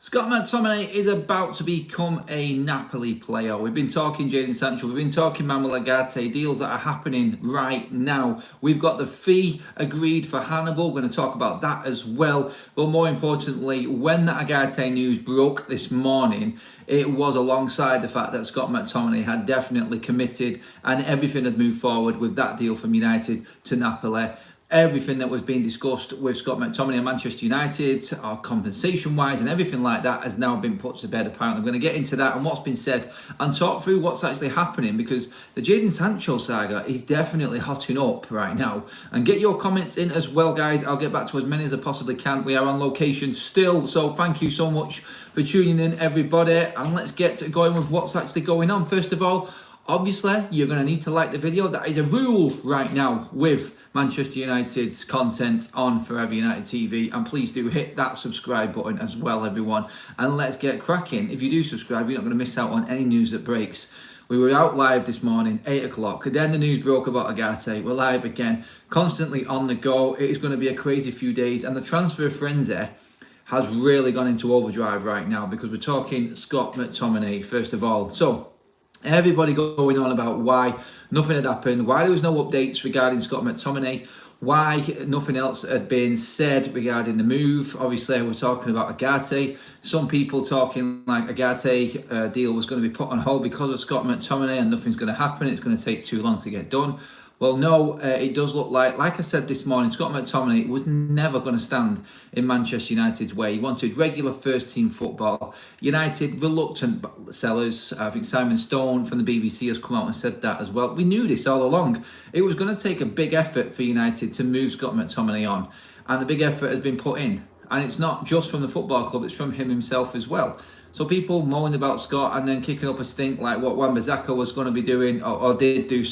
Scott McTominay is about to become a Napoli player. We've been talking Jadon Sancho, we've been talking Hannibal and Ugarte, deals that are happening right now. We've got the fee agreed for Hannibal, we're going to talk about that as well. But more importantly, when that Ugarte news broke this morning, it was alongside the fact that Scott McTominay had definitely committed and everything had moved forward with that deal from United to Napoli. Everything that was being discussed with Scott McTominay and Manchester United, compensation-wise and everything like that has now been put to bed, apparently. I'm going to get into that and what's been said and talk through what's actually happening, because the Jadon Sancho saga is definitely hotting up right now. And get your comments in as well, guys. I'll get back to as many as I possibly can. We are on location still, so thank you so much for tuning in, everybody. And let's get going with what's actually going on. First of all, obviously, you're going to need to like the video. That is a rule right now with Manchester United's content on Forever United TV. And please do hit that subscribe button as well, everyone. And let's get cracking. If you do subscribe, you're not going to miss out on any news that breaks. We were out live this morning, 8 o'clock. Then the news broke about Ugarte. We're live again, constantly on the go. It is going to be a crazy few days. And the transfer frenzy has really gone into overdrive right now, because we're talking Scott McTominay, first of all. So, everybody going on about why nothing had happened, why there was no updates regarding Scott McTominay, why nothing else had been said regarding the move. Obviously, we're talking about Ugarte. Some people talking like Ugarte deal was going to be put on hold because of Scott McTominay and nothing's going to happen. It's going to take too long to get done. Well, no, it does look like I said this morning, Scott McTominay was never going to stand in Manchester United's way. He wanted regular first-team football. United, reluctant sellers. I think Simon Stone from the BBC has come out and said that as well. We knew this all along. It was going to take a big effort for United to move Scott McTominay on. And the big effort has been put in. And it's not just from the football club, it's from him himself as well. So people moaning about Scott and then kicking up a stink like what Wan-Bissaka was going to be doing, or did do,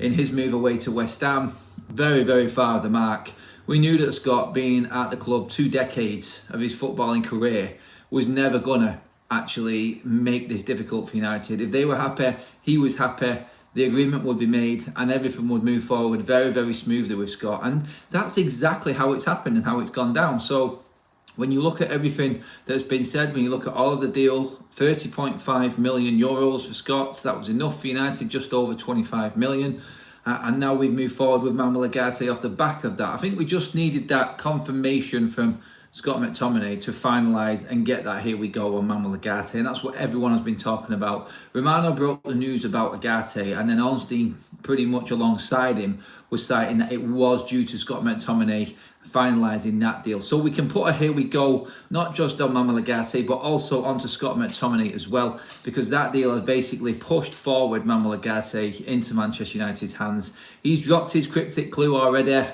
in his move away to West Ham. Very, very far of the mark. We knew that Scott, being at the club 2 decades of his footballing career, was never going to actually make this difficult for United. If they were happy, he was happy. The agreement would be made and everything would move forward very, very smoothly with Scott. And that's exactly how it's happened and how it's gone down. So when you look at everything that's been said, when you look at all of the deal, 30.5 million euros for Scott, that was enough for United, just over 25 million. And now we've moved forward with Hannibal and Ugarte off the back of that. I think we just needed that confirmation from Scott McTominay to finalise and get that here we go on Hannibal and Ugarte. And that's what everyone has been talking about. Romano broke the news about Ugarte, and then Ornstein, pretty much alongside him, was citing that it was due to Scott McTominay finalising that deal. So we can put a here we go, not just on Hannibal and Ugarte, but also onto Scott McTominay as well, because that deal has basically pushed forward Hannibal and Ugarte into Manchester United's hands. He's dropped his cryptic clue already.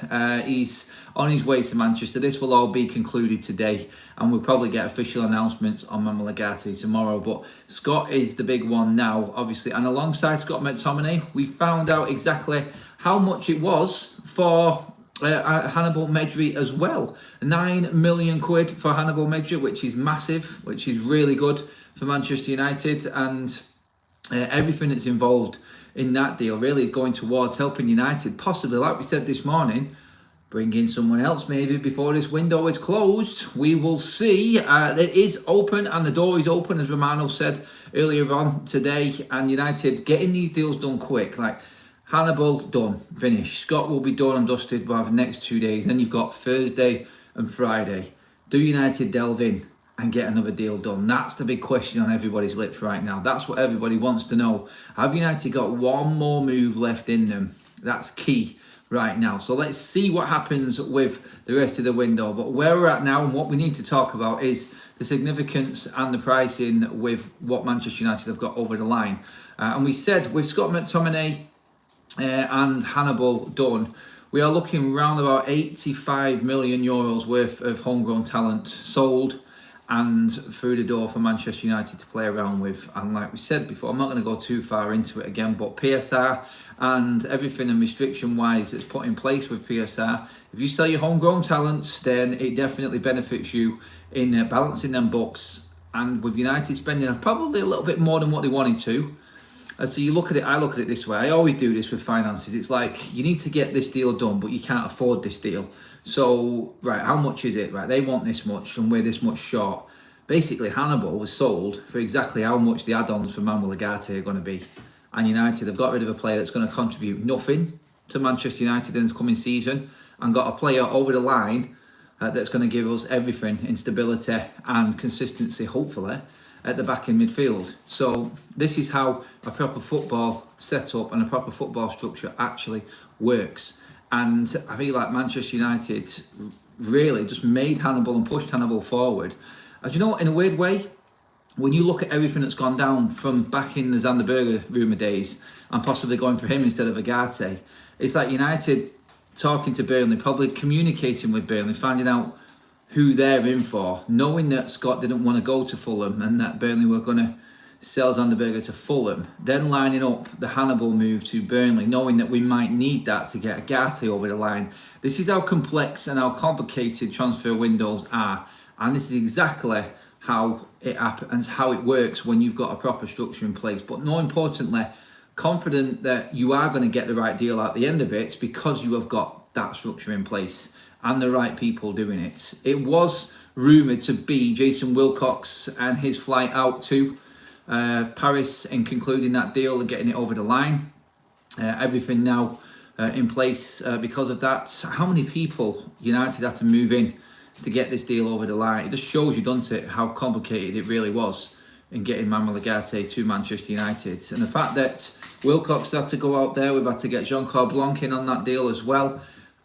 He's on his way to Manchester. This will all be concluded today, and we'll probably get official announcements on Hannibal and Ugarte tomorrow. But Scott is the big one now, obviously. And alongside Scott McTominay, we found out exactly how much it was for Hannibal Medri as well. 9 million quid for Hannibal Medri, which is massive, which is really good for Manchester United. And everything that's involved in that deal really is going towards helping United, possibly, like we said this morning, bring in someone else maybe before this window is closed. We will see. It is open and the door is open, as Romano said earlier on today. And United getting these deals done quick. Like Hannibal, done, finished. Scott will be done and dusted by the next 2 days. Then you've got Thursday and Friday. Do United delve in and get another deal done? That's the big question on everybody's lips right now. That's what everybody wants to know. Have United got one more move left in them? That's key right now. So let's see what happens with the rest of the window. But where we're at now and what we need to talk about is the significance and the pricing with what Manchester United have got over the line. And we said with Scott McTominay and Hannibal done, we are looking around about 85 million euros worth of homegrown talent sold and through the door for Manchester United to play around with. And like we said before, I'm not going to go too far into it again, but PSR and everything and restriction wise that's put in place with PSR, if you sell your homegrown talents, then it definitely benefits you in balancing them books. And with United spending probably a little bit more than what they wanted to, so you look at it, I look at it this way. I always do this with finances. It's like, you need to get this deal done, but you can't afford this deal. So, right, how much is it? Right, they want this much and we're this much short. basically Hannibal was sold for exactly how much the add-ons for Hannibal and Ugarte are going to be. And United have got rid of a player that's going to contribute nothing to Manchester United in the coming season, and got a player over the line that's going to give us everything in stability and consistency, hopefully, at the back in midfield. So this is how a proper football setup and a proper football structure actually works. And I feel like Manchester United really just made Hannibal and pushed Hannibal forward. As you know, in a weird way, when you look at everything that's gone down from back in the Zander Berger rumour days and possibly going for him instead of Ugarte, it's like United talking to Burnley, probably communicating with Burnley, finding out who they're in for, knowing that Scott didn't want to go to Fulham and that Burnley were going to sell Zander Berger to Fulham, then lining up the Hannibal move to Burnley, knowing that we might need that to get Ugarte over the line. This is how complex and how complicated transfer windows are, and this is exactly how it happens, how it works when you've got a proper structure in place. But more importantly, confident that you are going to get the right deal at the end of it because you have got that structure in place and the right people doing it. It was rumoured to be Jason Wilcox and his flight out to Paris and concluding that deal and getting it over the line. Everything now in place because of that. How many people United had to move in to get this deal over the line? It just shows you, doesn't it, how complicated it really was in getting Hannibal Ugarte to Manchester United. And the fact that Wilcox had to go out there, we've had to get Jean-Claude Blanc in on that deal as well.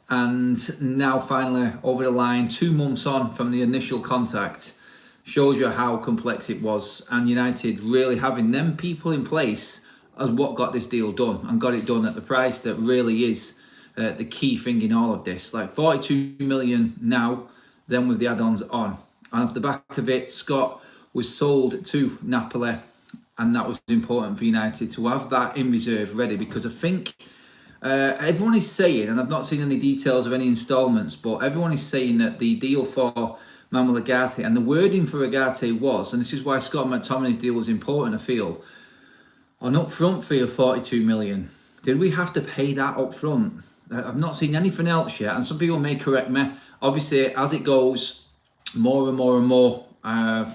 And now finally over the line, 2 months on from the initial contact, shows you how complex it was. And United really having them people in place as what got this deal done, and got it done at the price that really is the key thing in all of this. Like 42 million now, then with the add-ons on. And off the back of it, Scott was sold to Napoli, and that was important for United to have that in reserve ready, because I think everyone is saying, and I've not seen any details of any instalments, but everyone is saying that the deal for Hannibal Ugarte, and the wording for Ugarte was, and this is why Scott McTominay's deal was important, I feel, an upfront fee of 42 million. Did we have to pay that up front? I've not seen anything else yet, and some people may correct me. Obviously, as it goes, more and more and more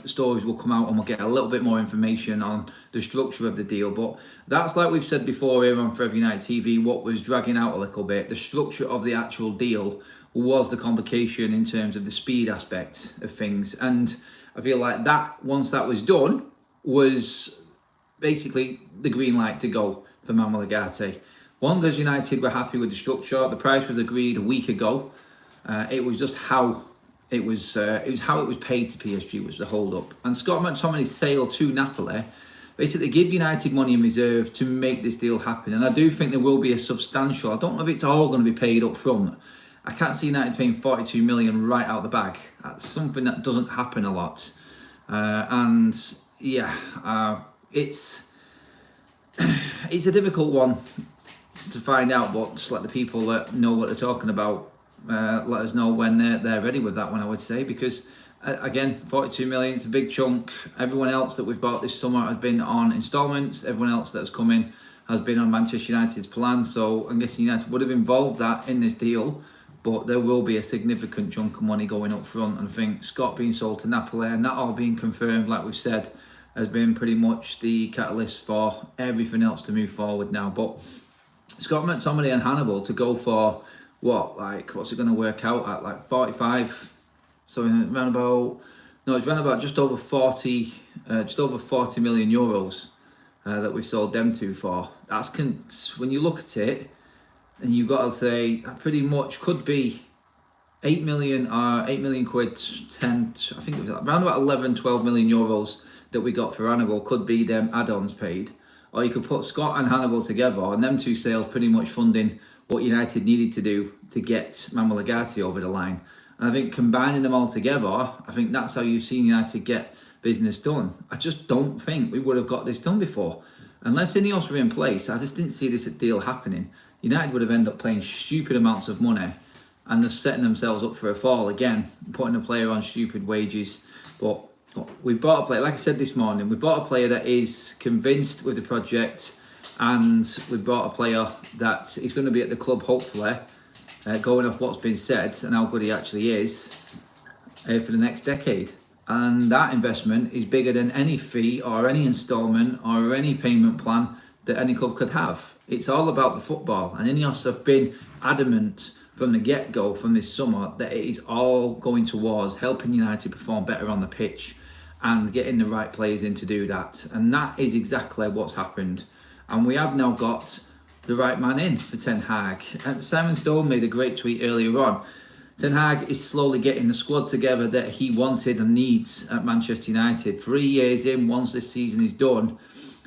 stories will come out, and we'll get a little bit more information on the structure of the deal. But that's, like we've said before here on Forever United TV, what was dragging out a little bit. The structure of the actual deal was the complication in terms of the speed aspect of things. And I feel like that, once that was done, was basically the green light to go for Hannibal Ugarte. One, because United were happy with the structure. The price was agreed a week ago. It was just how it was how it was paid to PSG was the hold up. And Scott McTominay's sale to Napoli basically give United money in reserve to make this deal happen. And I do think there will be a substantial, I don't know if it's all going to be paid up front. I can't see United paying 42 million right out the bag. That's something that doesn't happen a lot. And yeah, it's a difficult one to find out, but just let the people that know what they're talking about let us know when they're ready with that one, I would say, because again, 42 million is a big chunk. Everyone else that we've bought this summer has been on instalments. Everyone else that's come in has been on Manchester United's plan, so I'm guessing United would have involved that in this deal, but there will be a significant chunk of money going up front. And I think Scott being sold to Napoli and that all being confirmed, like we've said, has been pretty much the catalyst for everything else to move forward now. But Scott McTominay and Hannibal to go for what's it going to work out at, like 45? So it's around about just over 40 million euros that we sold them to for. That's when you look at it, and you've got to say that pretty much could be 8 million quid, 10, I think it was around about 11, 12 million euros that we got for Hannibal could be them add-ons paid. Or you could put Scott and Hannibal together, and them two sales pretty much funding what United needed to do to get Hannibal Ugarte over the line. And I think combining them all together, I think that's how you've seen United get business done. I just don't think we would have got this done before. Unless INEOS were in place, I just didn't see this deal happening. United would have ended up paying stupid amounts of money and just setting themselves up for a fall again, putting a player on stupid wages. But we bought a player, like I said this morning, we bought a player that is convinced with the project, and we bought a player that is going to be at the club, hopefully, going off what's been said and how good he actually is, for the next decade. And that investment is bigger than any fee or any instalment or any payment plan that any club could have. It's all about the football. And INEOS have been adamant from the get-go, from this summer, that it is all going towards helping United perform better on the pitch and getting the right players in to do that. And that is exactly what's happened. And we have now got the right man in for Ten Hag. And Simon Stone made a great tweet earlier on. Ten Hag is slowly getting the squad together that he wanted and needs at Manchester United. 3 years in, once this season is done,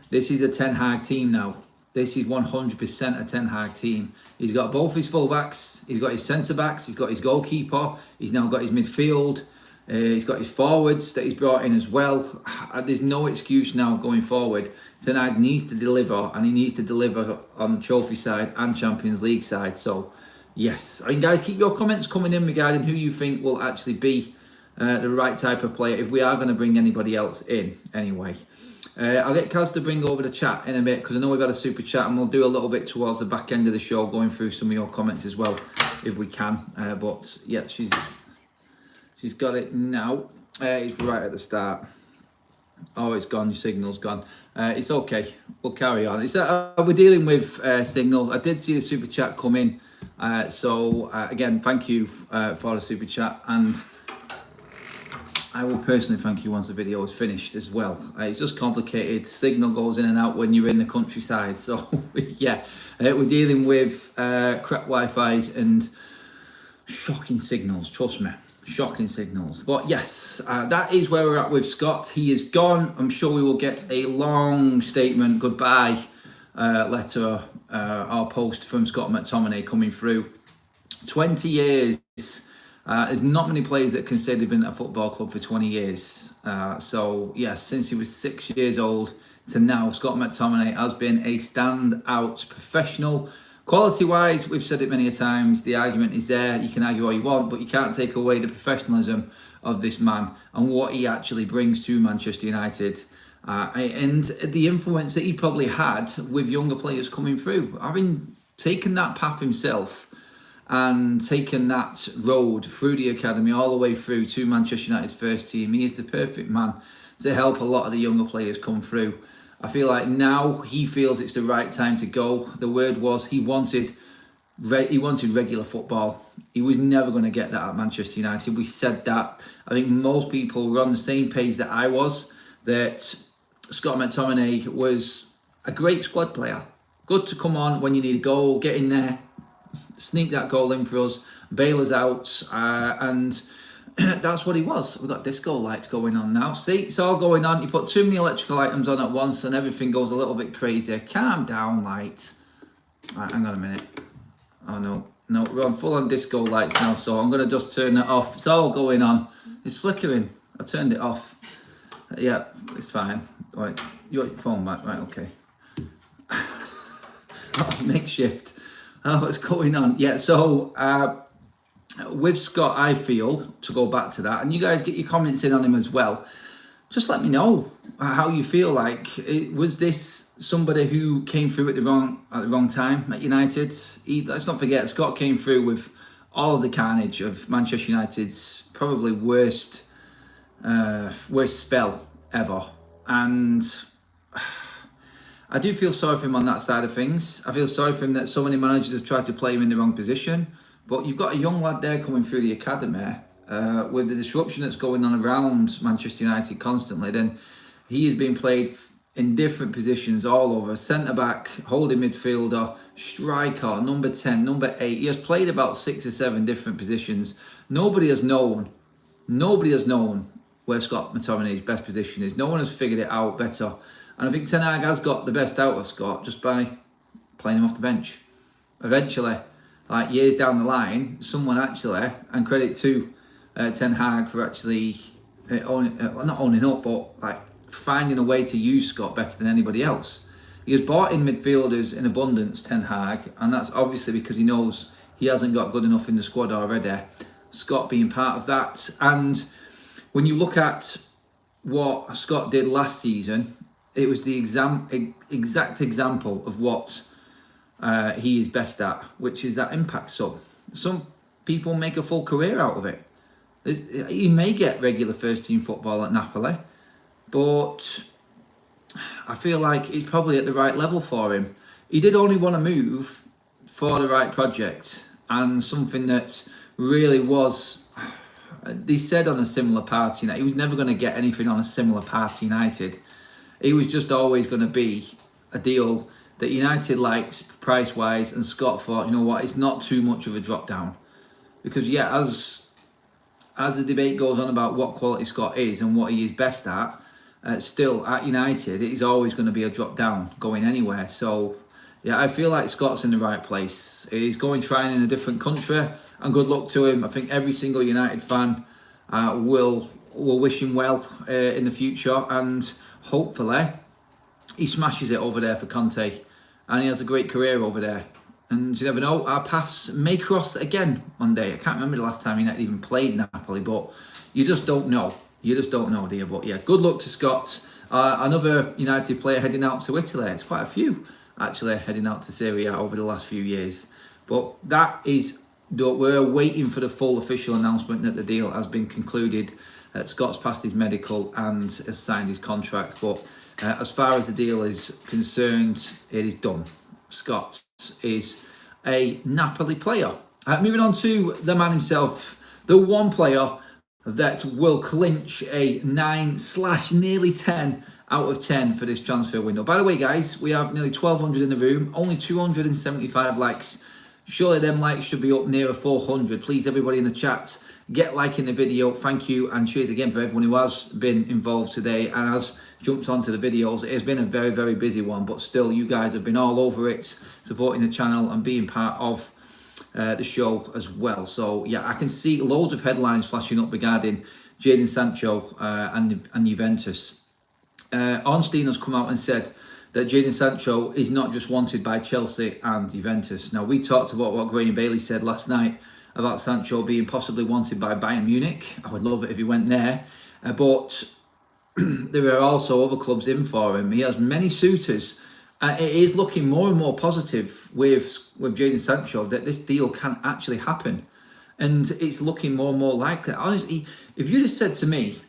this is a Ten Hag team now. This is 100% a Ten Hag team. He's got both his fullbacks, he's got his centre-backs, he's got his goalkeeper, he's now got his midfield, he's got his forwards that he's brought in as well. There's no excuse now going forward. Ten Hag needs to deliver, and he needs to deliver on the trophy side and Champions League side. So, yes. I mean, guys, keep your comments coming in regarding who you think will actually be the right type of player, if we are going to bring anybody else in anyway. I'll get Kaz to bring over the chat in a bit, because I know we've had a super chat, and we'll do a little bit towards the back end of the show, going through some of your comments as well, if we can. But yeah, she's got it now. It's right at the start. Oh, it's gone. Your signal's gone. It's okay. We'll carry on. We're dealing with signals. I did see the super chat come in. So again, thank you for the super chat, and I will personally thank you once the video is finished as well. It's just complicated. Signal goes in and out when you're in the countryside. So yeah, we're dealing with crap Wi-Fi's and shocking signals. Trust me, shocking signals. But yes, that is where we're at with Scott. He is gone. I'm sure we will get a long statement goodbye letter or post from Scott McTominay coming through. 20 years. There's not many players that can say they've been at a football club for 20 years. So, yes, since he was 6 years old to now, Scott McTominay has been a standout professional. Quality-wise, we've said it many a times, the argument is there. You can argue all you want, but you can't take away the professionalism of this man and what he actually brings to Manchester United. And the influence that he probably had with younger players coming through. Having taken that path himself and taken that road through the academy all the way through to Manchester United's first team, he is the perfect man to help a lot of the younger players come through. I feel like now he feels it's the right time to go. The word was he wanted regular football. He was never going to get that at Manchester United. We said that. I think most people were on the same page that I was, that Scott McTominay was a great squad player. Good to come on when you need a goal, get in there, sneak that goal in for us, bail us out, and that's what he was. We've got disco lights going on now. See, it's all going on. You put too many electrical items on at once and everything goes a little bit crazy. Calm down, light. Right, hang on a minute. Oh, no, we're on full on disco lights now, so I'm going to just turn it off. It's all going on. It's flickering. I turned it off. Yeah, it's fine. Right, you want your phone back? Right, okay. Makeshift. Oh, what's going on? Yeah, so with Scott, I feel, to go back to that, and you guys get your comments in on him as well, just let me know how you feel. Like, was this somebody who came through at the wrong time at United? Let's not forget, Scott came through with all of the carnage of Manchester United's probably worst spell ever, and I do feel sorry for him on that side of things. I feel sorry for him that so many managers have tried to play him in the wrong position. But you've got a young lad there coming through the academy with the disruption that's going on around Manchester United constantly. Then he is being played in different positions all over. Centre-back, holding midfielder, striker, number 10, number 8. He has played about 6 or 7 different positions. Nobody has known where Scott McTominay's best position is. No one has figured it out better. And I think Ten Hag has got the best out of Scott just by playing him off the bench. Eventually, like years down the line, someone actually, and credit to Ten Hag for actually not owning up, but like finding a way to use Scott better than anybody else. He has bought in midfielders in abundance, Ten Hag, and that's obviously because he knows he hasn't got good enough in the squad already. Scott being part of that. And when you look at what Scott did last season, it was the exact example of what he is best at, which is that impact sub. Some people make a full career out of it. He may get regular first team football at Napoli, but I feel like it's probably at the right level for him. He did only want to move for the right project and something that really was. They said on a similar party, he was never going to get anything on a similar party United. It was just always going to be a deal that United likes price wise, and Scott thought, you know what, it's not too much of a drop down, because as the debate goes on about what quality Scott is and what he is best at, still at United, it is always going to be a drop down going anywhere. So yeah, I feel like Scott's in the right place. He's going trying in a different country, and good luck to him. I think every single United fan will wish him well in the future, and hopefully he smashes it over there for Conte, and he has a great career over there. And you never know, our paths may cross again one day. I can't remember the last time United even played Napoli, but you just don't know. You just don't know, do you? But yeah, good luck to Scott. Another United player heading out to Italy. It's quite a few, actually, heading out to Serie A over the last few years. But that is, we're waiting for the full official announcement that the deal has been concluded. Scott's passed his medical and has signed his contract. But as far as the deal is concerned, it is done. Scott is a Napoli player. Moving on to the man himself, the one player that will clinch a 9/nearly 10 out of 10 for this transfer window. By the way, guys, we have nearly 1,200 in the room, only 275 likes. Surely them likes should be up near 400. Please, everybody in the chat, get liking the video. Thank you, and cheers again for everyone who has been involved today and has jumped onto the videos. It has been a very, very busy one, but still, you guys have been all over it, supporting the channel and being part of the show as well. So yeah, I can see loads of headlines flashing up regarding Jadon Sancho and Juventus. Ornstein has come out and said that Jadon Sancho is not just wanted by Chelsea and Juventus. Now, we talked about what Graham Bailey said last night about Sancho being possibly wanted by Bayern Munich. I would love it if he went there, but there are also other clubs in for him. He has many suitors. It is looking more and more positive with Jadon Sancho that this deal can actually happen, and it's looking more and more likely. Honestly, if you'd have said to me,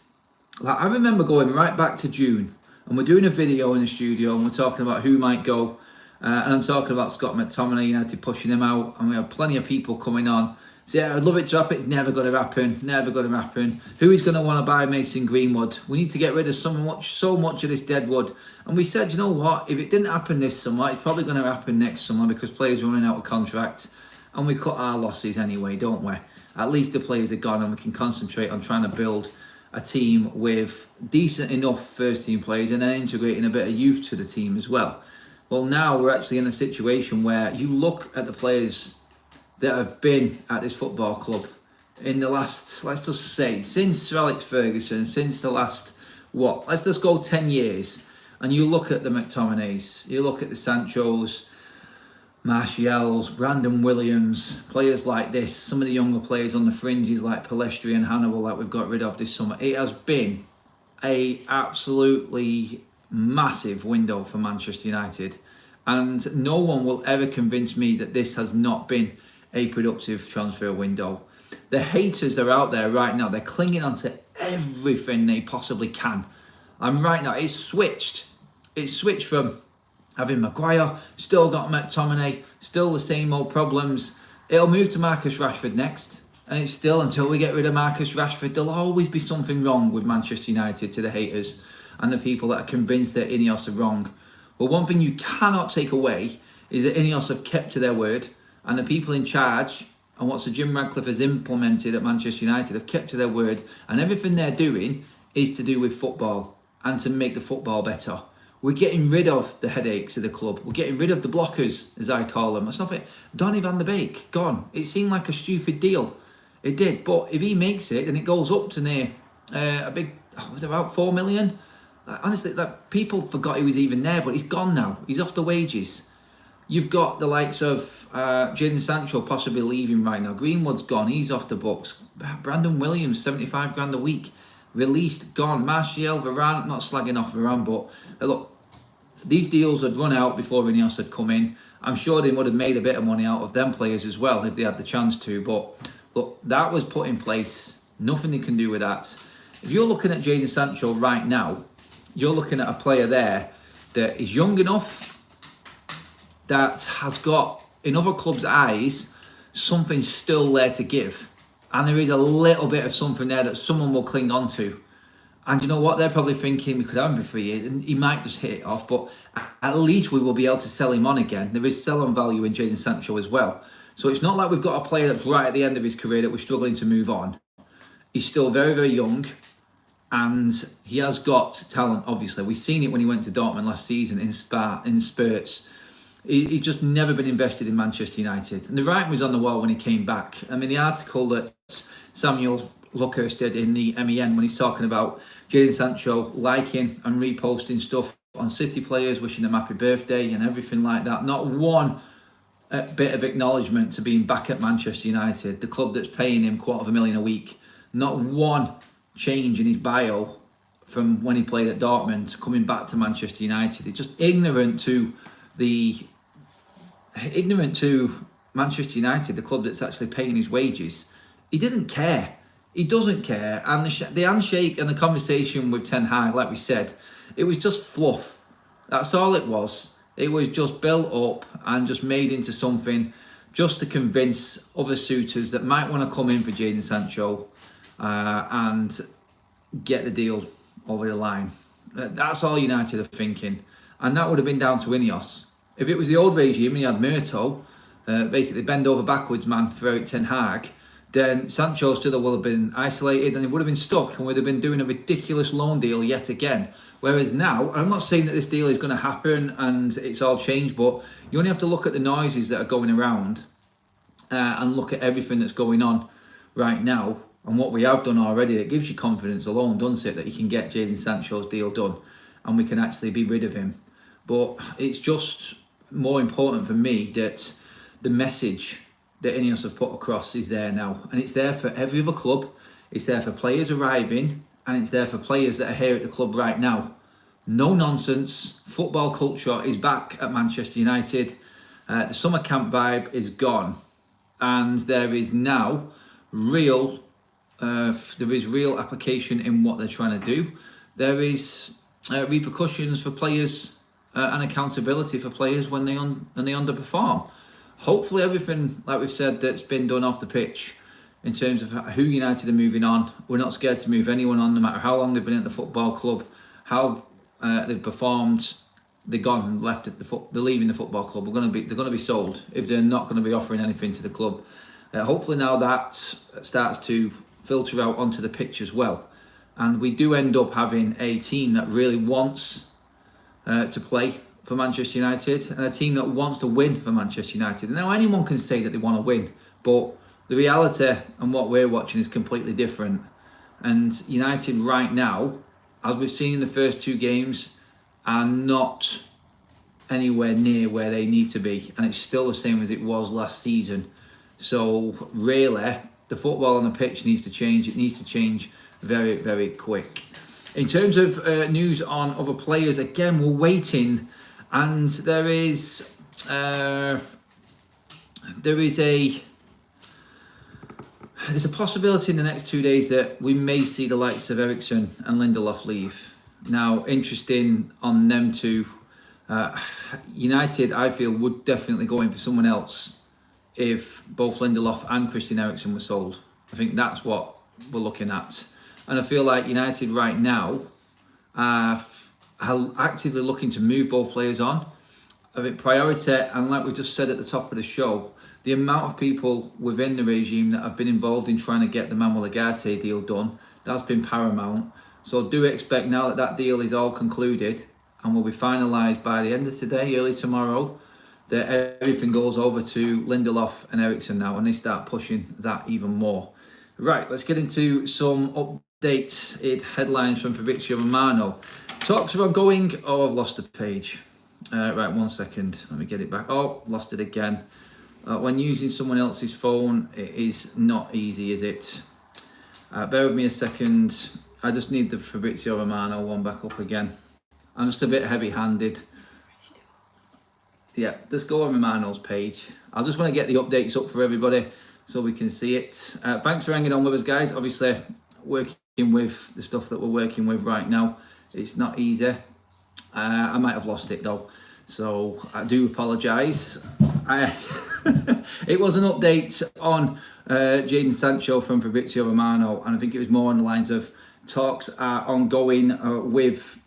like, I remember going right back to June, and we're doing a video in the studio, and we're talking about who might go, and I'm talking about Scott McTominay, United pushing him out, and we have plenty of people coming on. So yeah, I'd love it to happen. It's never going to happen. Never going to happen. Who is going to want to buy Mason Greenwood? We need to get rid of so much of this dead wood. And we said, you know what? If it didn't happen this summer, it's probably going to happen next summer, because players are running out of contract, and we cut our losses anyway, don't we? At least the players are gone, and we can concentrate on trying to build a team with decent enough first team players, and then integrating a bit of youth to the team as well. Well, now we're actually in a situation where you look at the players that have been at this football club in the last, let's just say, since Sir Alex Ferguson, since the last, let's just go 10 years, and you look at the McTominays, you look at the Sanchos, Martials, Brandon Williams, players like this, some of the younger players on the fringes like Palestri and Hannibal that we've got rid of this summer. It has been a absolutely massive window for Manchester United, and no one will ever convince me that this has not been a productive transfer window. The haters are out there right now. They're clinging on to everything they possibly can. And right now, it's switched. It's switched from having Maguire, still got McTominay, still the same old problems. It'll move to Marcus Rashford next. And it's still, until we get rid of Marcus Rashford, there'll always be something wrong with Manchester United, to the haters and the people that are convinced that INEOS are wrong. But one thing you cannot take away is that INEOS have kept to their word, and the people in charge and what Sir Jim Radcliffe has implemented at Manchester United have kept to their word, and everything they're doing is to do with football and to make the football better. We're getting rid of the headaches of the club. We're getting rid of the blockers, as I call them. It's nothing. Donny van der Beek, gone. It seemed like a stupid deal. It did, but if he makes it and it goes up to near a big, was it about 4 million? Honestly, that people forgot he was even there, but he's gone now. He's off the wages. You've got the likes of Jadon Sancho possibly leaving right now. Greenwood's gone. He's off the books. Brandon Williams, 75 grand a week. Released, gone. Martial, Varane, not slagging off Varane, but look, these deals had run out before INEOS had come in. I'm sure they would have made a bit of money out of them players as well if they had the chance to. But look, that was put in place Nothing they can do with that. If you're looking at Jadon Sancho right now, you're looking at a player there that is young enough, that has got, in other clubs' eyes, something still there to give. And there is a little bit of something there that someone will cling on to. And you know what? They're probably thinking we could have him for 3 years and he might just hit it off. But at least we will be able to sell him on again. There is sell-on value in Jadon Sancho as well. So it's not like we've got a player that's right at the end of his career that we're struggling to move on. He's still very, very young. And he has got talent, obviously. We've seen it when he went to Dortmund last season in spurts. He's just never been invested in Manchester United. And the writing was on the wall when he came back. I mean, the article that Samuel Luckhurst did in the MEN when he's talking about Jadon Sancho liking and reposting stuff on City players, wishing them happy birthday and everything like that. Not one bit of acknowledgement to being back at Manchester United, the club that's paying him $250,000 a week. Not one change in his bio from when he played at Dortmund to coming back to Manchester United. It's just ignorant to Manchester United, the club that's actually paying his wages. He didn't care. He doesn't care. And the handshake and the conversation with Ten Hag, like we said, it was just fluff. That's all it was. It was just built up and just made into something just to convince other suitors that might want to come in for Jadon Sancho and get the deal over the line. That's all United are thinking. And that would have been down to INEOS. If it was the old regime and you had Murto, basically bend over backwards man for Erik Ten Hag, then Sancho still would have been isolated and he would have been stuck and would have been doing a ridiculous loan deal yet again. Whereas now, I'm not saying that this deal is going to happen and it's all changed, but you only have to look at the noises that are going around and look at everything that's going on right now and what we have done already. It gives you confidence alone, doesn't it, that you can get Jadon Sancho's deal done and we can actually be rid of him. But it's just more important for me that the message that INEOS have put across is there now. And it's there for every other club. It's there for players arriving. And it's there for players that are here at the club right now. No nonsense. Football culture is back at Manchester United. The summer camp vibe is gone. And there is now real application in what they're trying to do. There is repercussions for players and accountability for players when they underperform. Hopefully everything, like we've said, that's been done off the pitch in terms of who United are moving on. We're not scared to move anyone on, no matter how long they've been at the football club, how they've performed. They're gone and left at they're leaving the football club. They're going to be sold if they're not going to be offering anything to the club. Hopefully now that starts to filter out onto the pitch as well, and we do end up having a team that really wants to play for Manchester United and a team that wants to win for Manchester United. And now anyone can say that they want to win, but the reality and what we're watching is completely different. And United right now, as we've seen in the first 2 games, are not anywhere near where they need to be. And it's still the same as it was last season. So really, the football on the pitch needs to change. It needs to change very, very quick. In terms of news on other players, again, we're waiting. And there's a possibility in the next 2 days that we may see the likes of Eriksen and Lindelof leave. Now, interesting on them two. United, I feel, would definitely go in for someone else if both Lindelof and Christian Eriksen were sold. I think that's what we're looking at. And I feel like United right now are actively looking to move both players on. I think priority, and like we just said at the top of the show, the amount of people within the regime that have been involved in trying to get the Hannibal and Ugarte deal done, that's been paramount. So do expect now that that deal is all concluded and will be finalised by the end of today, early tomorrow, that everything goes over to Lindelof and Eriksen now and they start pushing that even more. Right, let's get into some updated headlines from Fabrizio Romano. Talks are ongoing. Oh, I've lost the page. Right, 1 second. Let me get it back. Oh, lost it again. When using someone else's phone, it is not easy, is it? Bear with me a second. I just need the Fabrizio Romano one back up again. I'm just a bit heavy-handed. Yeah, just go on Romano's page. I just want to get the updates up for everybody. so we can see it. Thanks for hanging on with us, guys. Obviously, working with the stuff that we're working with right now, it's not easy. I might have lost it though, so I do apologise. It was an update on Jadon Sancho from Fabrizio Romano, and I think it was more on the lines of talks are ongoing with.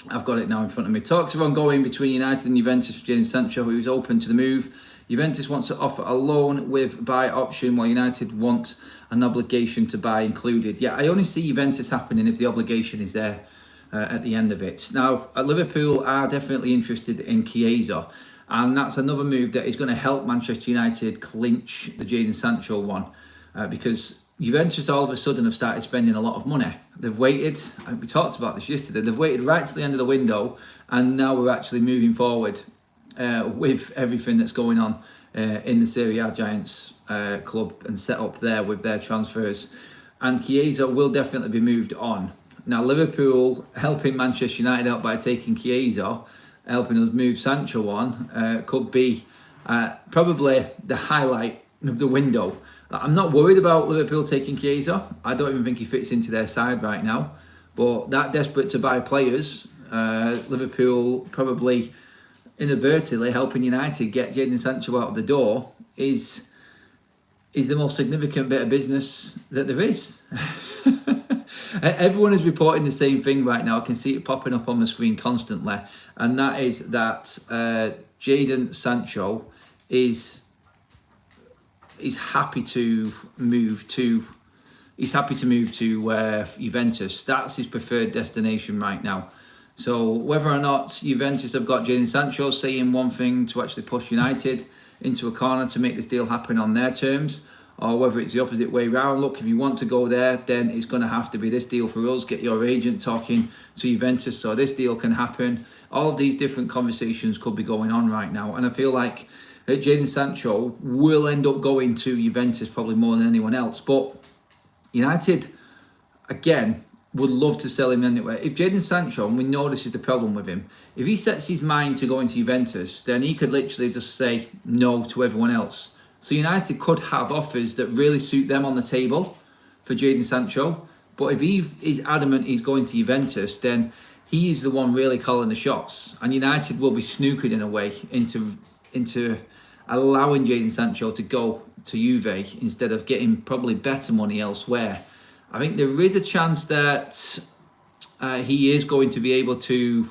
I've got it now in front of me. Talks are ongoing between United and Juventus for Jadon Sancho, who is open to the move. Juventus wants to offer a loan with buy option, while United want an obligation to buy included. Yeah, I only see Juventus happening if the obligation is there at the end of it. Now, Liverpool are definitely interested in Chiesa, and that's another move that is going to help Manchester United clinch the Jadon Sancho one, because Juventus all of a sudden have started spending a lot of money. They've waited, we talked about this yesterday, they've waited right to the end of the window, and now we're actually moving forward with everything that's going on in the Serie A Giants club and set up there with their transfers. And Chiesa will definitely be moved on. Now, Liverpool helping Manchester United out by taking Chiesa, helping us move Sancho on, could be probably the highlight of the window. I'm not worried about Liverpool taking Chiesa. I don't even think he fits into their side right now. But that desperate to buy players, Liverpool probably inadvertently helping United get Jadon Sancho out of the door is the most significant bit of business that there is. Everyone is reporting the same thing right now. I can see it popping up on the screen constantly, and that is that Jadon Sancho is happy to move to Juventus. That's his preferred destination right now. So whether or not Juventus have got Jadon Sancho saying one thing to actually push United into a corner to make this deal happen on their terms, or whether it's the opposite way round. Look, if you want to go there, then it's going to have to be this deal for us. Get your agent talking to Juventus so this deal can happen. All of these different conversations could be going on right now. And I feel like Jadon Sancho will end up going to Juventus probably more than anyone else. But United, again, would love to sell him anyway. If Jadon Sancho, and we know this is the problem with him, if he sets his mind to going to Juventus, then he could literally just say no to everyone else. So United could have offers that really suit them on the table for Jadon Sancho. But if he is adamant he's going to Juventus, then he is the one really calling the shots. And United will be snookered in a way into allowing Jadon Sancho to go to Juve instead of getting probably better money elsewhere. I think there is a chance that he is going to be able to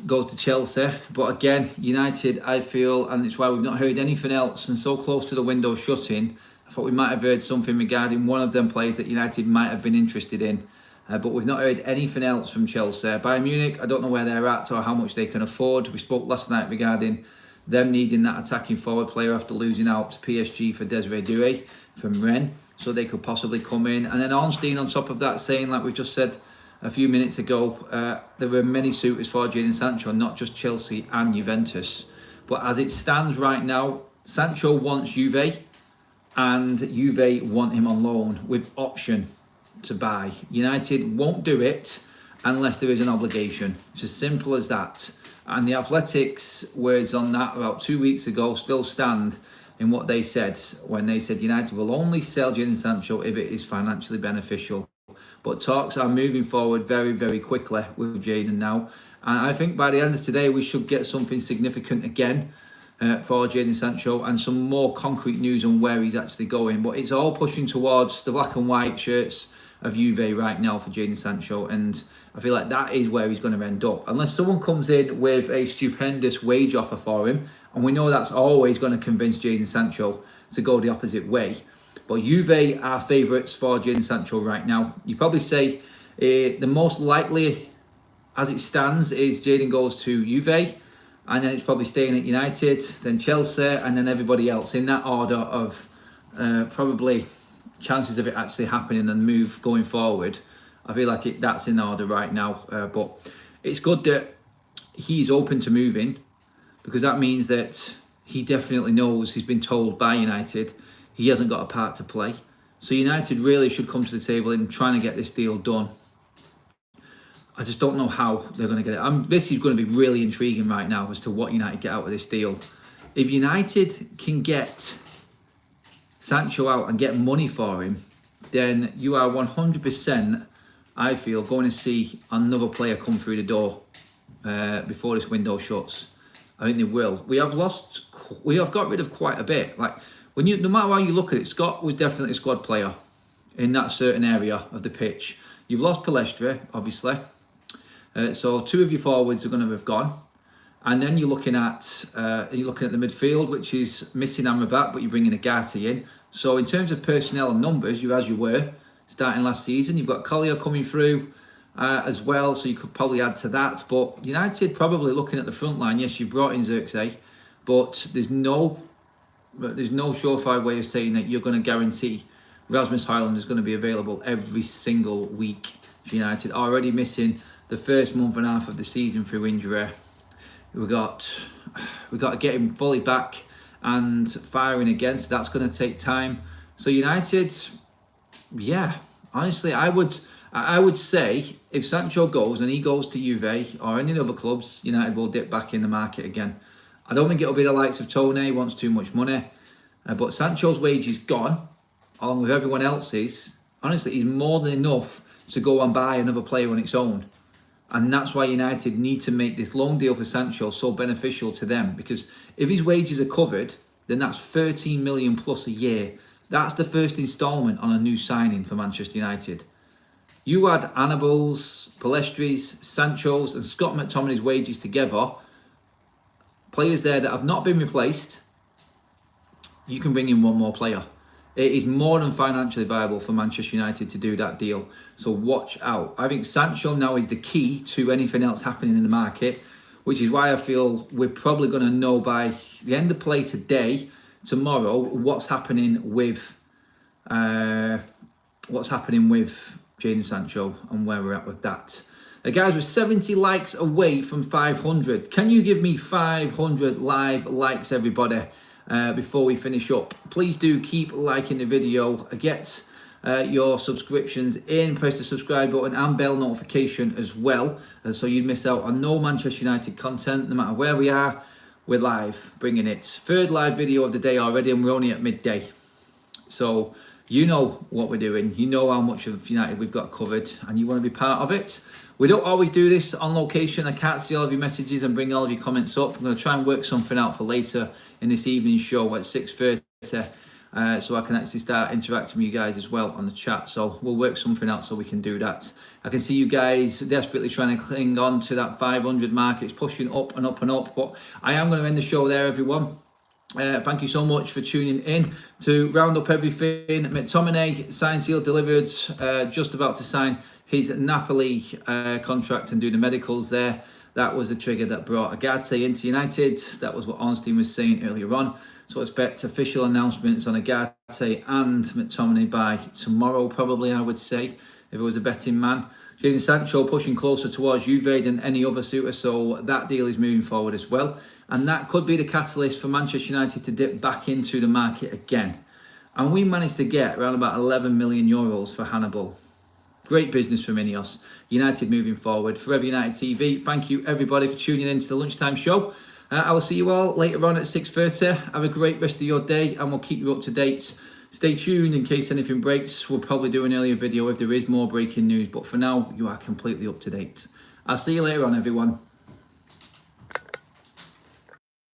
go to Chelsea. But again, United, I feel, and it's why we've not heard anything else, and so close to the window shutting, I thought we might have heard something regarding one of them players that United might have been interested in. But we've not heard anything else from Chelsea. Bayern Munich, I don't know where they're at or how much they can afford. We spoke last night regarding them needing that attacking forward player after losing out to PSG for Desiree Doué from Rennes. So they could possibly come in. And then Ornstein on top of that saying, like we just said a few minutes ago, there were many suitors for Jadon Sancho, not just Chelsea and Juventus. But as it stands right now, Sancho wants Juve, and Juve want him on loan with option to buy. United won't do it unless there is an obligation. It's as simple as that. And the Athletics' words on that about 2 weeks ago still stand in what they said when they said United will only sell Jadon Sancho if it is financially beneficial. But talks are moving forward very, very quickly with Jadon now. And I think by the end of today, we should get something significant again for Jadon Sancho and some more concrete news on where he's actually going. But it's all pushing towards the black and white shirts of Juve right now for Jadon Sancho. And I feel like that is where he's going to end up. Unless someone comes in with a stupendous wage offer for him. And we know that's always going to convince Jadon Sancho to go the opposite way. But Juve are favourites for Jadon Sancho right now. You probably say the most likely, as it stands, is Jadon goes to Juve. And then it's probably staying at United, then Chelsea, and then everybody else. In that order of probably chances of it actually happening and move going forward. I feel like that's in order right now. But it's good that he's open to moving, because that means that he definitely knows, he's been told by United, he hasn't got a part to play. So United really should come to the table in trying to get this deal done. I just don't know how they're going to get it. This is going to be really intriguing right now as to what United get out of this deal. If United can get Sancho out and get money for him, then you are 100%, I feel, going to see another player come through the door before this window shuts. I think they will. We have got rid of quite a bit. Like, no matter how you look at it, Scott was definitely a squad player in that certain area of the pitch. You've lost Palestra, obviously. So 2 of your forwards are going to have gone. And then you're looking at the midfield, which is missing Amrabat, but you're bringing Ugarte in. So in terms of personnel and numbers, as you were starting last season, you've got Collier coming through as well, so you could probably add to that. But United probably looking at the front line. Yes, you've brought in Xerxes, but there's no surefire way of saying that you're going to guarantee Rasmus Højlund is going to be available every single week for United. Already missing the first month and a half of the season through injury. We got to get him fully back and firing again, so that's going to take time. So United, yeah, honestly, I would say if Sancho goes and he goes to Juve or any other clubs, United will dip back in the market again. I don't think it'll be the likes of Tony, wants too much money, but Sancho's wage is gone, along with everyone else's. Honestly, he's more than enough to go and buy another player on its own. And that's why United need to make this loan deal for Sancho so beneficial to them. Because if his wages are covered, then that's 13 million plus a year. That's the first instalment on a new signing for Manchester United. You add Hannibal's, Palestri's, Sancho's and Scott McTominay's wages together, players there that have not been replaced, you can bring in one more player. It is more than financially viable for Manchester United to do that deal. So watch out. I think Sancho now is the key to anything else happening in the market, which is why I feel we're probably going to know by the end of play today, tomorrow, what's happening with Jadon Sancho and where we're at with that. Guys, we're 70 likes away from 500. Can you give me 500 live likes, everybody? Before we finish up, please do keep liking the video. Get your subscriptions in, press the subscribe button and bell notification as well, so you miss out on no Manchester United content. No matter where we are, we're live, bringing it. 3rd live video of the day already, and we're only at midday, so you know what we're doing. You know how much of United we've got covered, and you want to be part of it. We don't always do this on location. I can't see all of your messages and bring all of your comments up. I'm going to try and work something out for later in this evening show at 6:30, so I can actually start interacting with you guys as well on the chat. So we'll work something out so we can do that. I can see you guys desperately trying to cling on to that 500 mark. It's pushing up and up and up, but I am going to end the show there, everyone. Thank you so much for tuning in. To round up everything, McTominay, signed, sealed, delivered, just about to sign his Napoli contract and do the medicals there. That was the trigger that brought Ugarte into United. That was what Ornstein was saying earlier on. So expect official announcements on Ugarte and McTominay by tomorrow, probably, I would say, if it was a betting man. Jadon Sancho pushing closer towards Juve than any other suitor, so that deal is moving forward as well. And that could be the catalyst for Manchester United to dip back into the market again. And we managed to get around about 11 million euros for Hannibal. Great business from INEOS. United moving forward. Forever United TV, thank you everybody for tuning in to the lunchtime show. I will see you all later on at 6:30. Have a great rest of your day, and we'll keep you up to date. Stay tuned in case anything breaks. We'll probably do an earlier video if there is more breaking news, but for now, you are completely up to date. I'll see you later on, everyone.